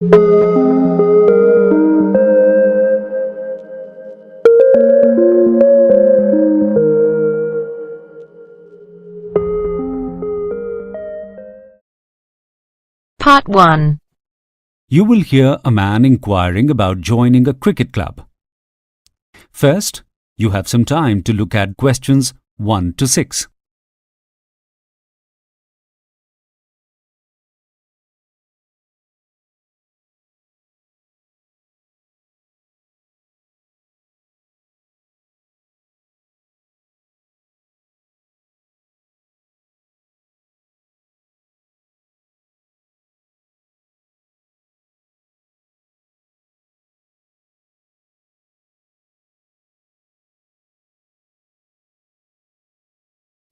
Part 1. You will hear a man inquiring about joining a cricket club. First, you have some time to look at questions 1 to 6.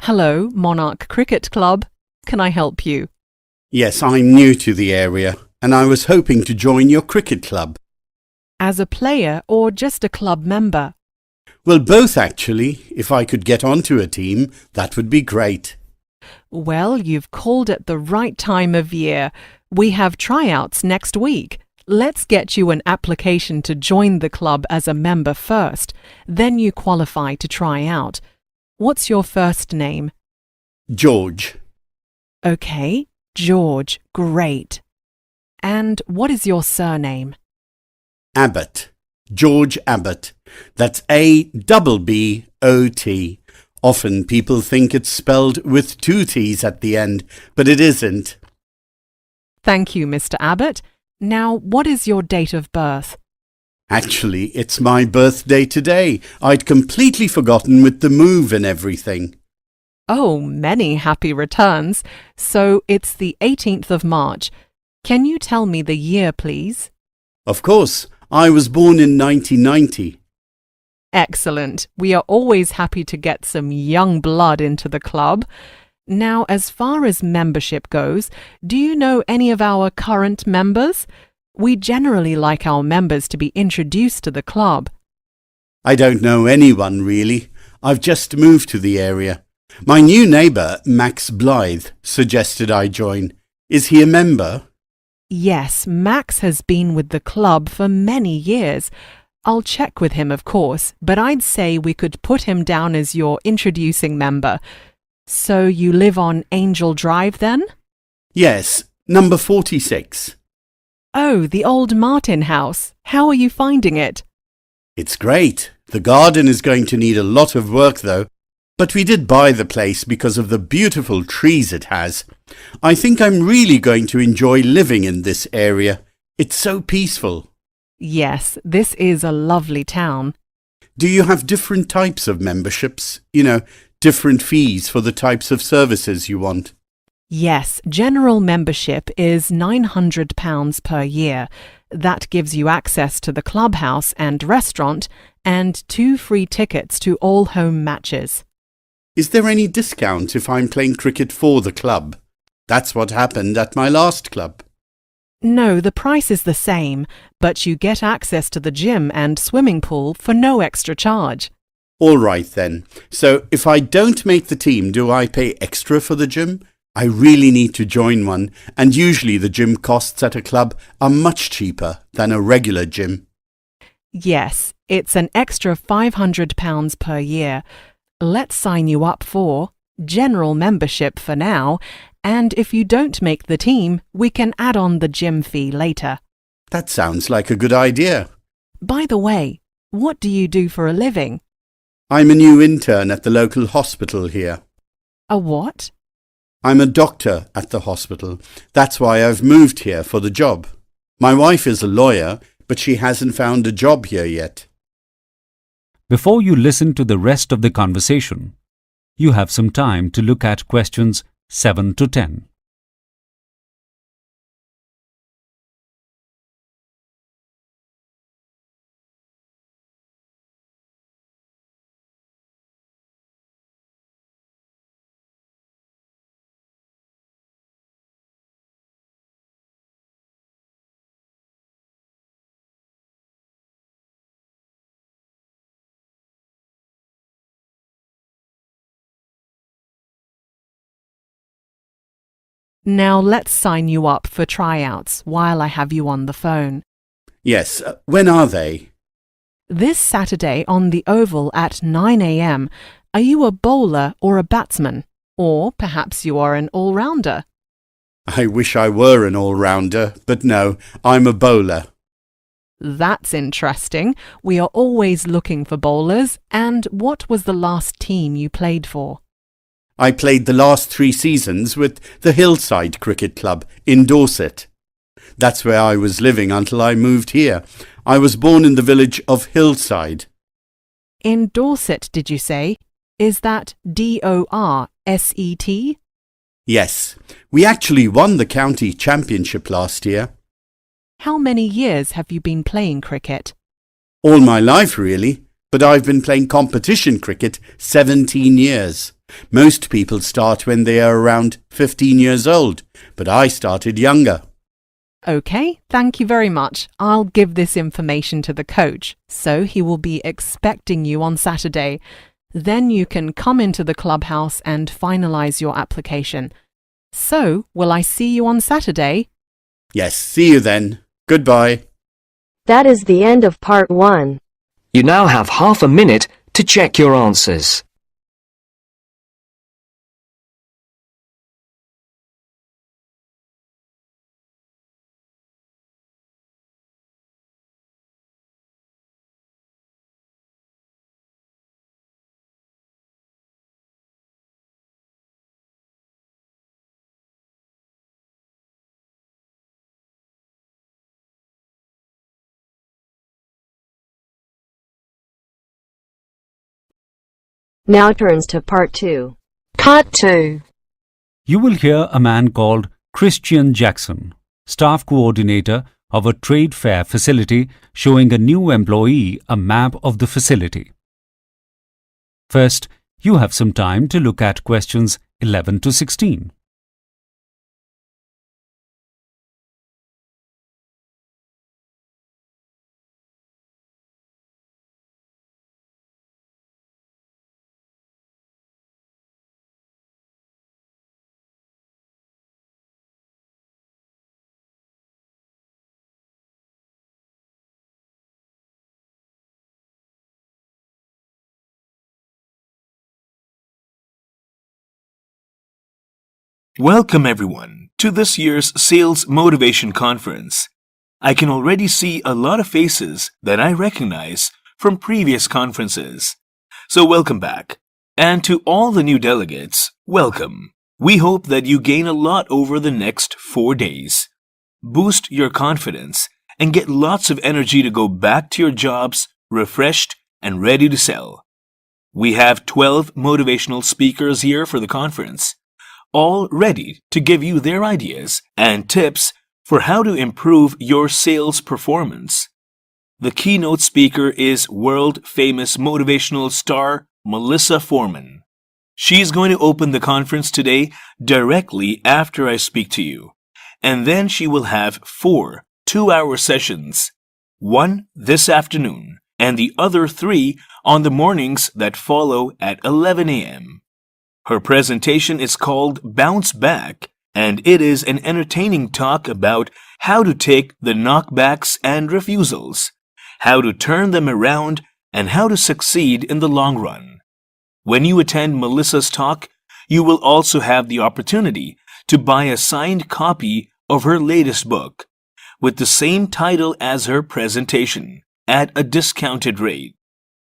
Hello, Monarch Cricket Club. Can I help you? Yes, I'm new to the area and I was hoping to join your cricket club. As a player or just a club member? Well, both actually. If I could get onto a team, that would be great. Well, you've called at the right time of year. We have tryouts next week. Let's get you an application to join the club as a member first. Then you qualify to try out. What's your first name? George. Okay, George. Great. And what is your surname? Abbott. George Abbott. That's A-B-B-O-T. Often people think it's spelled with 2 T's at the end, but it isn't. Thank you, Mr. Abbott. Now, what is your date of birth? Actually, it's my birthday today. I'd completely forgotten with the move and everything. Oh, many happy returns. So it's the 18th of March. Can you tell me the year, please? Of course, I was born in 1990. Excellent. We are always happy to get some young blood into the club. Now, as far as membership goes, do you know any of our current members? We generally like our members to be introduced to the club. I don't know anyone really. I've just moved to the area. My new neighbour, Max Blythe, suggested I join. Is he a member? Yes, Max has been with the club for many years. I'll check with him, of course, but I'd say we could put him down as your introducing member. So you live on Angel Drive then? Yes, number 46. Oh, the old Martin house. How are you finding it? It's great. The garden is going to need a lot of work though. But we did buy the place because of the beautiful trees it has. I think I'm really going to enjoy living in this area. It's so peaceful. Yes, this is a lovely town. Do you have different types of memberships? You know, different fees for the types of services you want? Yes, general membership is £900 per year. That gives you access to the clubhouse and restaurant and 2 free tickets to all home matches. Is there any discount if I'm playing cricket for the club? That's what happened at my last club. No, the price is the same, but you get access to the gym and swimming pool for no extra charge. All right then. So if I don't make the team, do I pay extra for the gym? I really need to join one, and usually the gym costs at a club are much cheaper than a regular gym. Yes, it's an extra £500 per year. Let's sign you up for general membership for now, and if you don't make the team, we can add on the gym fee later. That sounds like a good idea. By the way, what do you do for a living? I'm a new intern at the local hospital here. A what? I'm a doctor at the hospital. That's why I've moved here for the job. My wife is a lawyer, but she hasn't found a job here yet. Before you listen to the rest of the conversation, you have some time to look at questions 7 to 10. Now let's sign you up for tryouts while I have you on the phone. Yes, when are they? This Saturday on the Oval at 9 a.m. Are you a bowler or a batsman? Or perhaps you are an all-rounder? I wish I were an all-rounder, but no, I'm a bowler. That's interesting. We are always looking for bowlers. And what was the last team you played for? I played the last 3 seasons with the Hillside Cricket Club in Dorset. That's where I was living until I moved here. I was born in the village of Hillside. In Dorset, did you say? Is that D-O-R-S-E-T? Yes, we actually won the county championship last year. How many years have you been playing cricket? All my life, really, but I've been playing competition cricket 17 years. Most people start when they are around 15 years old, but I started younger. OK, thank you very much. I'll give this information to the coach, so he will be expecting you on Saturday. Then you can come into the clubhouse and finalise your application. So, will I see you on Saturday? Yes, see you then. Goodbye. That is the end of part 1. You now have half a minute to check your answers. Now turns to part 2. Part 2. You will hear a man called Christian Jackson, staff coordinator of a trade fair facility, showing a new employee a map of the facility. First, you have some time to look at questions 11 to 16. Welcome everyone to this year's Sales Motivation Conference. I can already see a lot of faces that I recognize from previous conferences. So welcome back. And to all the new delegates, welcome. We hope that you gain a lot over the next 4 days. Boost your confidence and get lots of energy to go back to your jobs refreshed and ready to sell. We have 12 motivational speakers here for the conference, all ready to give you their ideas and tips for how to improve your sales performance. The keynote speaker is world-famous motivational star Melissa Foreman. She's going to open the conference today directly after I speak to you, and then she will have 4 two-hour sessions, 1 this afternoon and the other 3 on the mornings that follow at 11 a.m. Her presentation is called Bounce Back, and it is an entertaining talk about how to take the knockbacks and refusals, how to turn them around, and how to succeed in the long run. When you attend Melissa's talk, you will also have the opportunity to buy a signed copy of her latest book, with the same title as her presentation, at a discounted rate.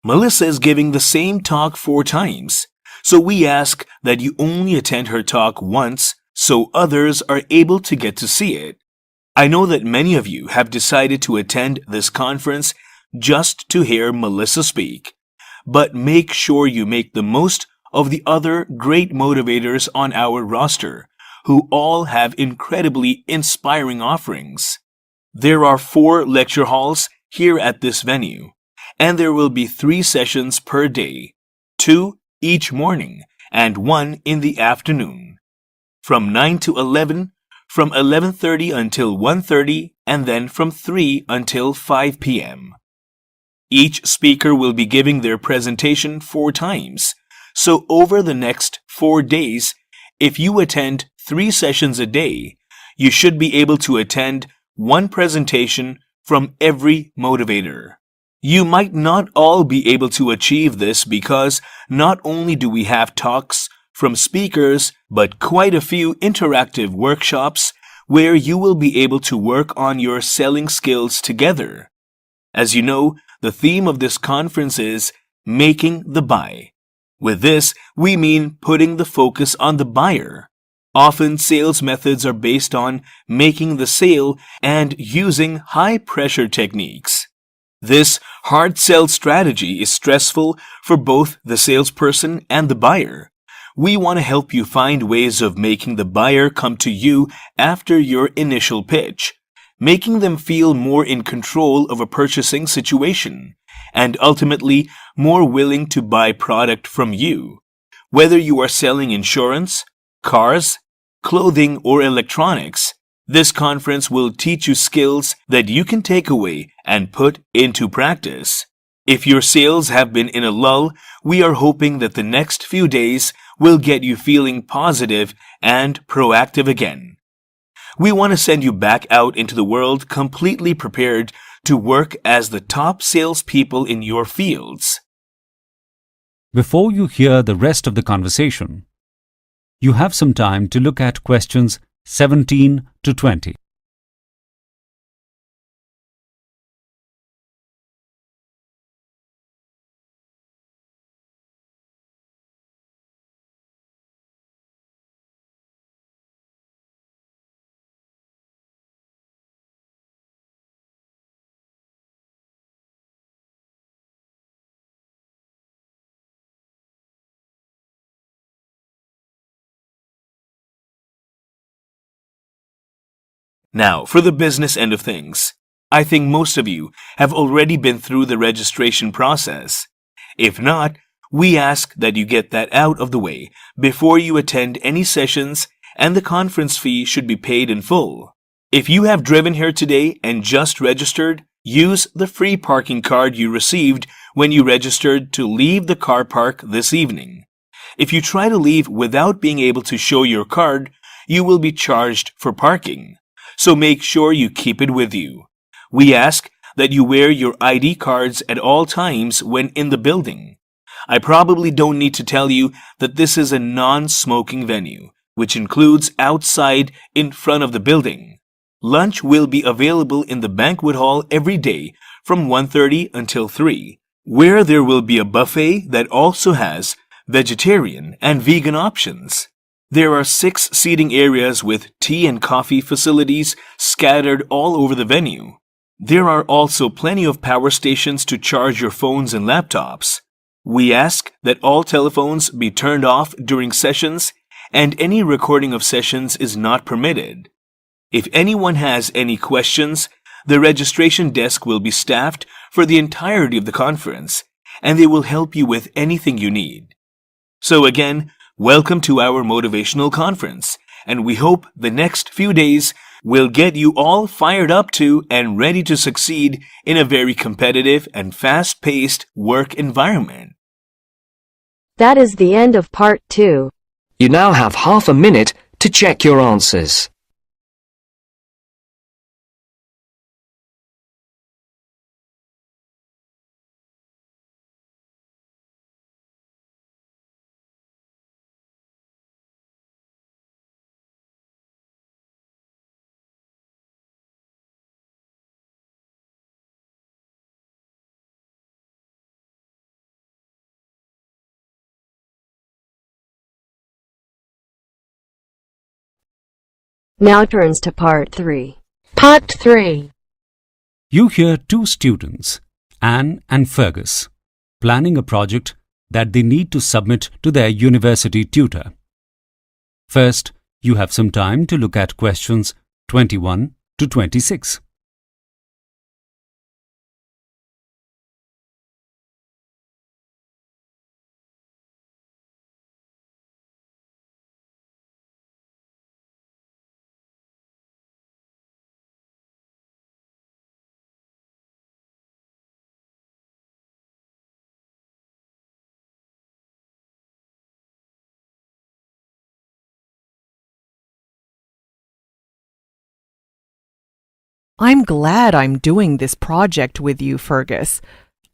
Melissa is giving the same talk 4 times. So we ask that you only attend her talk once so others are able to get to see it. I know that many of you have decided to attend this conference just to hear Melissa speak, but make sure you make the most of the other great motivators on our roster, who all have incredibly inspiring offerings. There are 4 lecture halls here at this venue, and there will be 3 sessions per day, 2 each morning and 1 in the afternoon, from 9 to 11, from 11:30 until 1:30, and then from 3 until 5 p.m. Each speaker will be giving their presentation 4 times, so over the next 4 days, If you attend 3 sessions a day, you should be able to attend 1 presentation from every motivator. You might not all be able to achieve this because not only do we have talks from speakers, but quite a few interactive workshops where you will be able to work on your selling skills together. As you know, the theme of this conference is making the buy. With this, we mean putting the focus on the buyer. Often, sales methods are based on making the sale and using high-pressure techniques. This hard sell strategy is stressful for both the salesperson and the buyer. We want to help you find ways of making the buyer come to you after your initial pitch, making them feel more in control of a purchasing situation, and ultimately more willing to buy product from you. Whether you are selling insurance, cars, clothing, or electronics, this conference will teach you skills that you can take away and put into practice. If your sales have been in a lull, we are hoping that the next few days will get you feeling positive and proactive again. We want to send you back out into the world completely prepared to work as the top salespeople in your fields. Before you hear the rest of the conversation, you have some time to look at questions 17 to 20. Now, for the business end of things. I think most of you have already been through the registration process. If not, we ask that you get that out of the way before you attend any sessions, and the conference fee should be paid in full. If you have driven here today and just registered, use the free parking card you received when you registered to leave the car park this evening. If you try to leave without being able to show your card, you will be charged for parking. So make sure you keep it with you. We ask that you wear your ID cards at all times when in the building. I probably don't need to tell you that this is a non-smoking venue, which includes outside in front of the building. Lunch will be available in the banquet hall every day from 1:30 until 3, where there will be a buffet that also has vegetarian and vegan options. There are 6 seating areas with tea and coffee facilities scattered all over the venue. There are also plenty of power stations to charge your phones and laptops. We ask that all telephones be turned off during sessions, and any recording of sessions is not permitted. If anyone has any questions, the registration desk will be staffed for the entirety of the conference, and they will help you with anything you need. So again, welcome to our motivational conference, and we hope the next few days will get you all fired up to and ready to succeed in a very competitive and fast-paced work environment. That is the end of part 2. You now have half a minute to check your answers. Now turns to part 3. Part 3. You hear 2 students, Anne and Fergus, planning a project that they need to submit to their university tutor. First, you have some time to look at questions 21 to 26. I'm glad I'm doing this project with you, Fergus.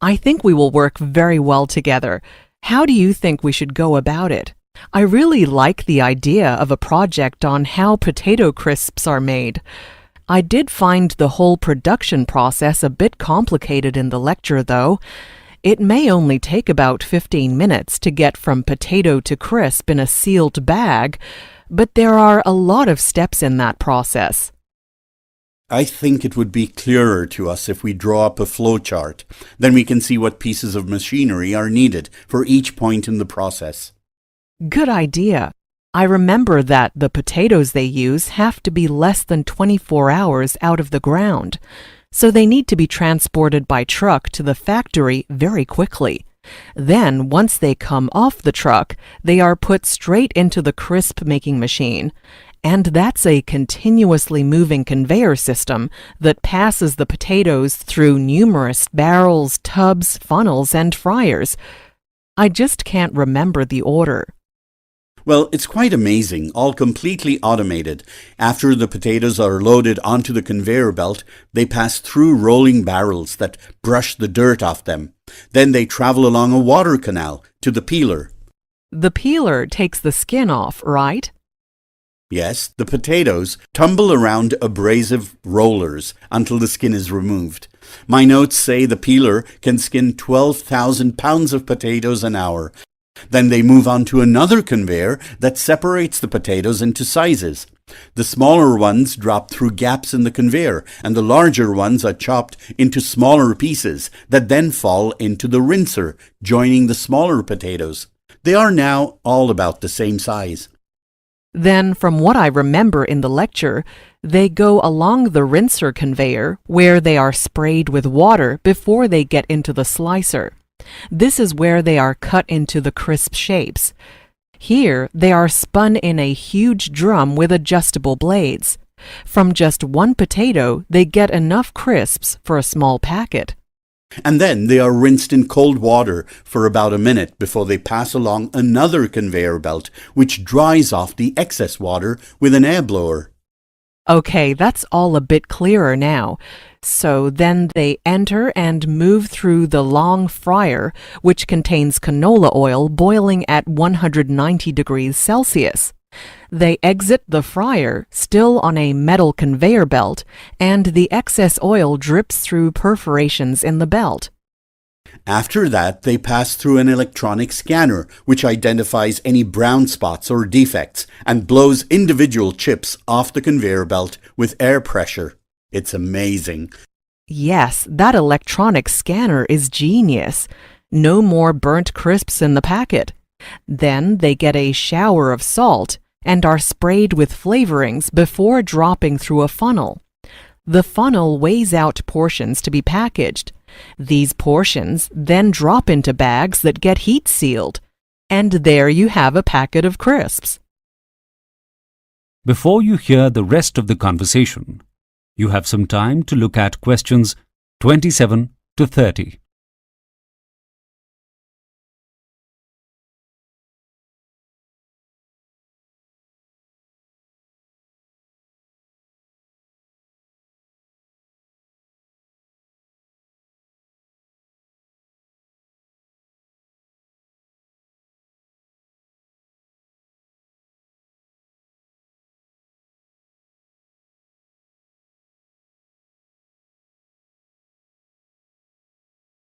I think we will work very well together. How do you think we should go about it? I really like the idea of a project on how potato crisps are made. I did find the whole production process a bit complicated in the lecture, though. It may only take about 15 minutes to get from potato to crisp in a sealed bag, but there are a lot of steps in that process. I think it would be clearer to us if we draw up a flowchart. Then we can see what pieces of machinery are needed for each point in the process. Good idea. I remember that the potatoes they use have to be less than 24 hours out of the ground, so they need to be transported by truck to the factory very quickly. Then, once they come off the truck, they are put straight into the crisp-making machine. And that's a continuously moving conveyor system that passes the potatoes through numerous barrels, tubs, funnels, and fryers. I just can't remember the order. Well, it's quite amazing, all completely automated. After the potatoes are loaded onto the conveyor belt, they pass through rolling barrels that brush the dirt off them. Then they travel along a water canal to the peeler. The peeler takes the skin off, right? Yes, the potatoes tumble around abrasive rollers until the skin is removed. My notes say the peeler can skin 12,000 pounds of potatoes an hour. Then they move on to another conveyor that separates the potatoes into sizes. The smaller ones drop through gaps in the conveyor, and the larger ones are chopped into smaller pieces that then fall into the rinser, joining the smaller potatoes. They are now all about the same size. Then, from what I remember in the lecture, they go along the rinser conveyor where they are sprayed with water before they get into the slicer. This is where they are cut into the crisp shapes. Here, they are spun in a huge drum with adjustable blades. From just one potato, they get enough crisps for a small packet. And then they are rinsed in cold water for about a minute before they pass along another conveyor belt, which dries off the excess water with an air blower. Okay, that's all a bit clearer now. So then they enter and move through the long fryer, which contains canola oil boiling at 190 degrees Celsius. They exit the fryer, still on a metal conveyor belt, and the excess oil drips through perforations in the belt. After that, they pass through an electronic scanner, which identifies any brown spots or defects and blows individual chips off the conveyor belt with air pressure. It's amazing. Yes, that electronic scanner is genius. No more burnt crisps in the packet. Then they get a shower of salt and are sprayed with flavorings before dropping through a funnel. The funnel weighs out portions to be packaged. These portions then drop into bags that get heat sealed. And there you have a packet of crisps. Before you hear the rest of the conversation, you have some time to look at questions 27 to 30.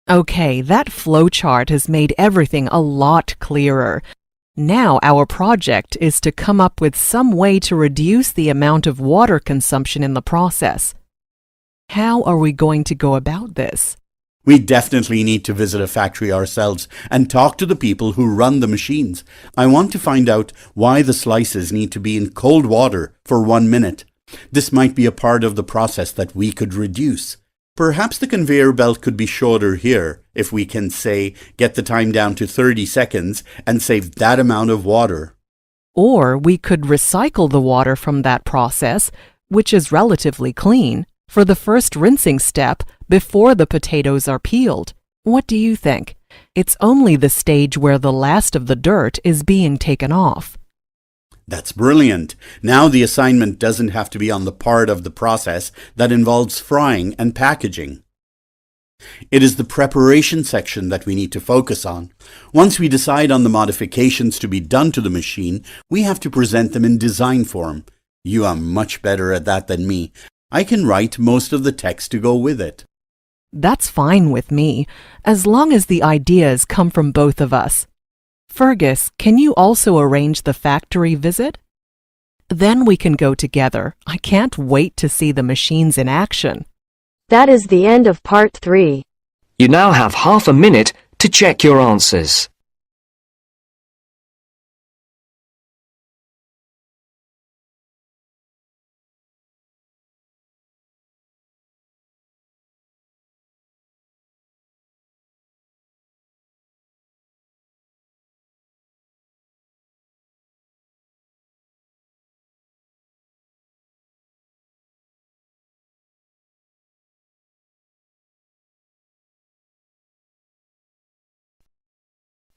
Okay, that flowchart has made everything a lot clearer. Now our project is to come up with some way to reduce the amount of water consumption in the process. How are we going to go about this? We definitely need to visit a factory ourselves and talk to the people who run the machines. I want to find out why the slices need to be in cold water for 1 minute. This might be a part of the process that we could reduce. Perhaps the conveyor belt could be shorter here if we can, say, get the time down to 30 seconds and save that amount of water. Or we could recycle the water from that process, which is relatively clean, for the first rinsing step before the potatoes are peeled. What do you think? It's only the stage where the last of the dirt is being taken off. That's brilliant. Now the assignment doesn't have to be on the part of the process that involves frying and packaging. It is the preparation section that we need to focus on. Once we decide on the modifications to be done to the machine, we have to present them in design form. You are much better at that than me. I can write most of the text to go with it. That's fine with me, as long as the ideas come from both of us. Fergus, can you also arrange the factory visit? Then we can go together. I can't wait to see the machines in action. That is the end of part 3. You now have half a minute to check your answers.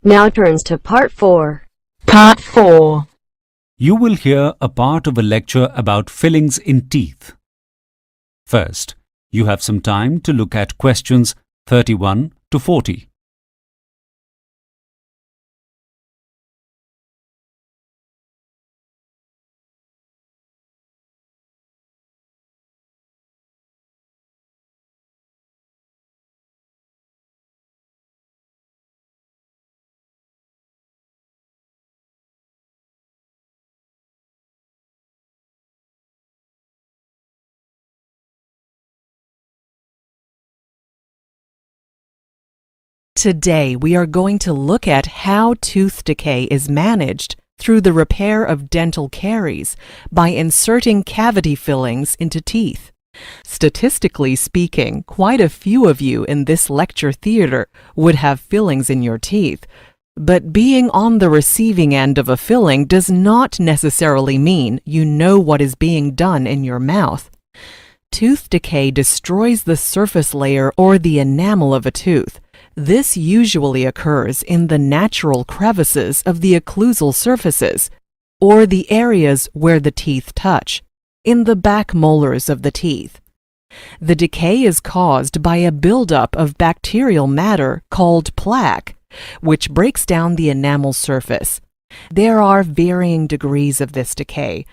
Now turns to part 4. Part 4. You will hear a part of a lecture about fillings in teeth. First, you have some time to look at questions 31 to 40. Today, we are going to look at how tooth decay is managed through the repair of dental caries by inserting cavity fillings into teeth. Statistically speaking, quite a few of you in this lecture theater would have fillings in your teeth. But being on the receiving end of a filling does not necessarily mean you know what is being done in your mouth. Tooth decay destroys the surface layer or the enamel of a tooth. This usually occurs in the natural crevices of the occlusal surfaces, or the areas where the teeth touch, in the back molars of the teeth. The decay is caused by a buildup of bacterial matter called plaque, which breaks down the enamel surface. There are varying degrees of this decay.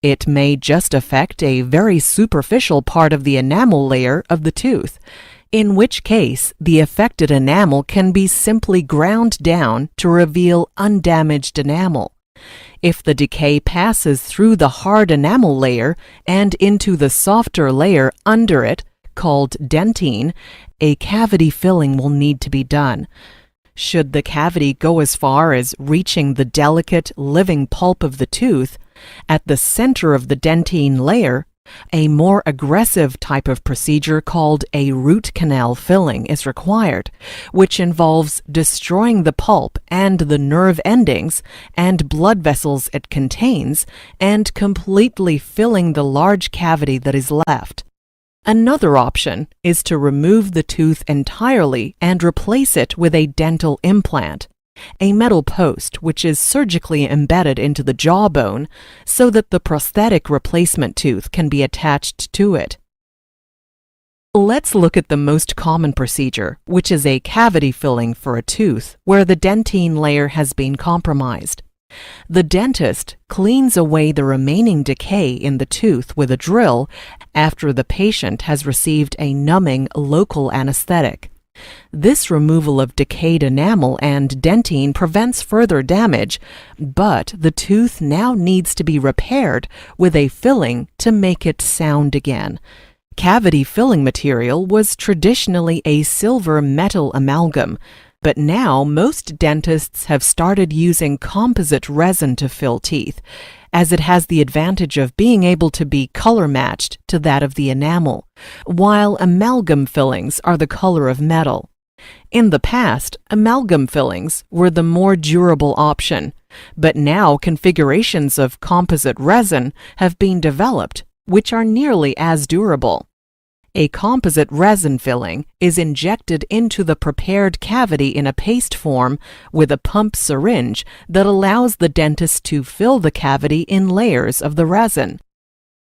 It may just affect a very superficial part of the enamel layer of the tooth, in which case the affected enamel can be simply ground down to reveal undamaged enamel. If the decay passes through the hard enamel layer and into the softer layer under it, called dentine, a cavity filling will need to be done. Should the cavity go as far as reaching the delicate, living pulp of the tooth, at the center of the dentine layer, a more aggressive type of procedure called a root canal filling is required, which involves destroying the pulp and the nerve endings and blood vessels it contains and completely filling the large cavity that is left. Another option is to remove the tooth entirely and replace it with a dental implant, a metal post which is surgically embedded into the jawbone so that the prosthetic replacement tooth can be attached to it. Let's look at the most common procedure, which is a cavity filling for a tooth where the dentine layer has been compromised. The dentist cleans away the remaining decay in the tooth with a drill after the patient has received a numbing local anesthetic. This removal of decayed enamel and dentine prevents further damage, but the tooth now needs to be repaired with a filling to make it sound again. Cavity filling material was traditionally a silver metal amalgam, but now most dentists have started using composite resin to fill teeth, as it has the advantage of being able to be color matched to that of the enamel, while amalgam fillings are the color of metal. In the past, amalgam fillings were the more durable option, but now configurations of composite resin have been developed, which are nearly as durable. A composite resin filling is injected into the prepared cavity in a paste form with a pump syringe that allows the dentist to fill the cavity in layers of the resin.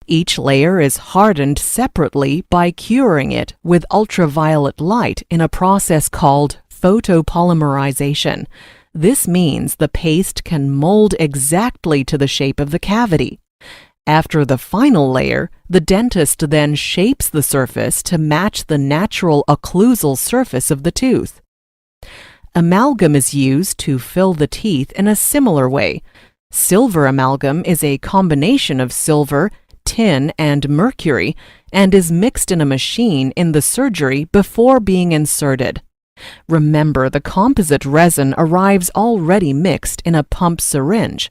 Each layer is hardened separately by curing it with ultraviolet light in a process called photopolymerization. This means the paste can mold exactly to the shape of the cavity. After the final layer, the dentist then shapes the surface to match the natural occlusal surface of the tooth. Amalgam is used to fill the teeth in a similar way. Silver amalgam is a combination of silver, tin, and mercury and is mixed in a machine in the surgery before being inserted. Remember, the composite resin arrives already mixed in a pump syringe.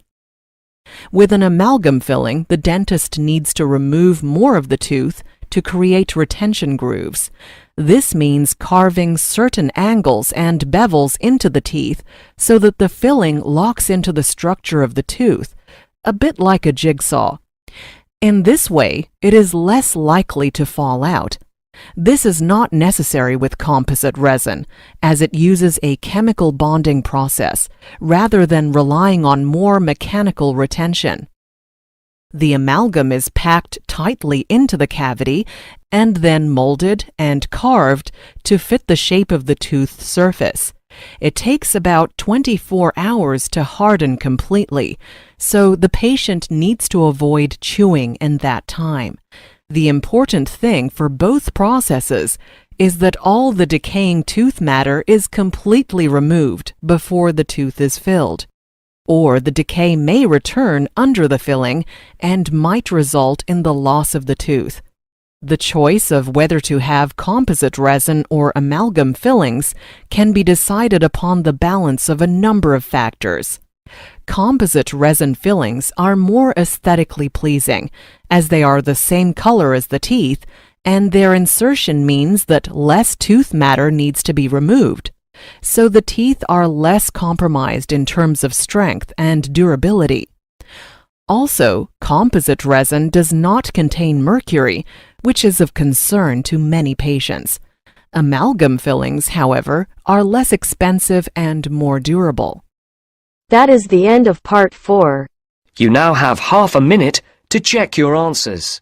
With an amalgam filling, the dentist needs to remove more of the tooth to create retention grooves. This means carving certain angles and bevels into the teeth so that the filling locks into the structure of the tooth, a bit like a jigsaw. In this way, it is less likely to fall out. This is not necessary with composite resin, as it uses a chemical bonding process, rather than relying on more mechanical retention. The amalgam is packed tightly into the cavity and then molded and carved to fit the shape of the tooth surface. It takes about 24 hours to harden completely, so the patient needs to avoid chewing in that time. The important thing for both processes is that all the decaying tooth matter is completely removed before the tooth is filled, or the decay may return under the filling and might result in the loss of the tooth. The choice of whether to have composite resin or amalgam fillings can be decided upon the balance of a number of factors. Composite resin fillings are more aesthetically pleasing, as they are the same color as the teeth, and their insertion means that less tooth matter needs to be removed. So the teeth are less compromised in terms of strength and durability. Also, composite resin does not contain mercury, which is of concern to many patients. Amalgam fillings, however, are less expensive and more durable. That is the end of part 4. You now have half a minute to check your answers.